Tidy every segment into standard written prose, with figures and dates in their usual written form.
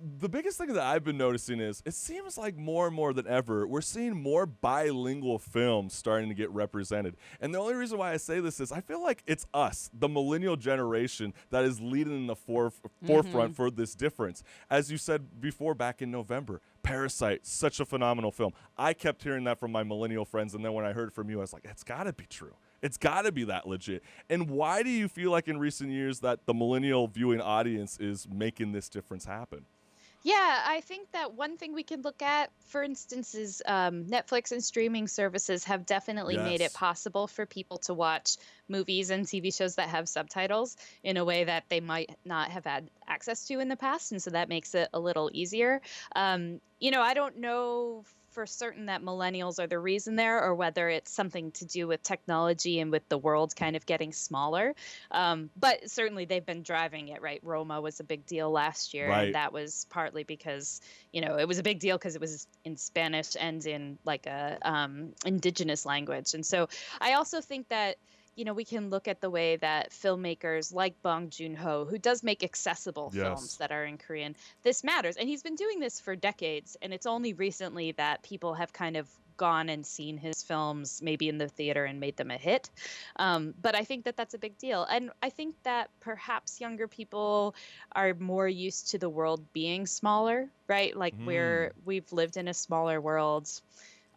The biggest thing that I've been noticing is it seems like more and more than ever, we're seeing more bilingual films starting to get represented. And the only reason why I say this is I feel like it's us, the millennial generation, that is leading in the forefront for this difference. As you said before, back in November, Parasite, such a phenomenal film. I kept hearing that from my millennial friends, and then when I heard it from you, I was like, it's got to be true. It's got to be that legit. And why do you feel like in recent years that the millennial viewing audience is making this difference happen? Yeah, I think that one thing we can look at, for instance, is Netflix and streaming services have definitely made it Yes. possible for people to watch movies and TV shows that have subtitles in a way that they might not have had access to in the past. And so that makes it a little easier. I don't know for certain that millennials are the reason there, or whether it's something to do with technology and with the world kind of getting smaller. But certainly they've been driving it, right? Roma was a big deal last year, and Right. that was partly because, it was a big deal because it was in Spanish and in like a indigenous language. And so I also think that we can look at the way that filmmakers like Bong Joon-ho, who does make accessible films Yes. that are in Korean, this matters. And he's been doing this for decades. And it's only recently that people have kind of gone and seen his films maybe in the theater and made them a hit. But I think that that's a big deal. And I think that perhaps younger people are more used to the world being smaller, right? Like Mm. we've lived in a smaller world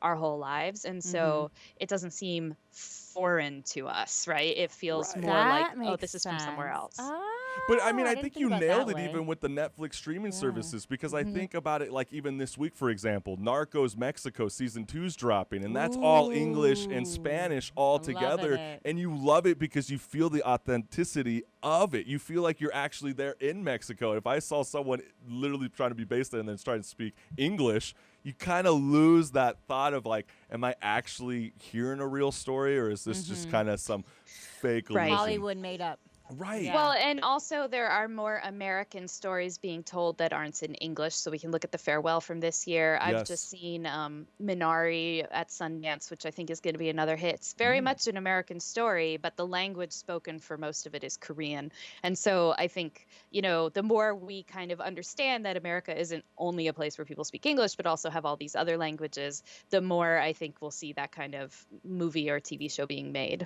our whole lives. And Hmm. so it doesn't seem foreign to us, right? It feels Right. more like, That oh, makes this is from somewhere sense. else. But I Oh, mean, I I didn't think think you about it that nailed it way. even with the Netflix streaming Yeah. services because I Hmm. think about it like even this week, for example, Narcos Mexico season two's dropping, and that's all English and Ooh, Spanish all loving together. it. And you love it because you feel the authenticity of it. You feel like you're actually there in Mexico. If I saw someone literally trying to be based there and then trying to speak English, you kind of lose that thought of like, am I actually hearing a real story or is this just Hmm. kind of some fake Right. illusion? Hollywood made up. Right. Yeah. Well, and also there are more American stories being told that aren't in English. So we can look at The Farewell from this year. I've just Yes. seen Minari at Sundance, which I think is going to be another hit. It's very Mm. much an American story, but the language spoken for most of it is Korean. And so I think, the more we kind of understand that America isn't only a place where people speak English, but also have all these other languages, the more I think we'll see that kind of movie or TV show being made.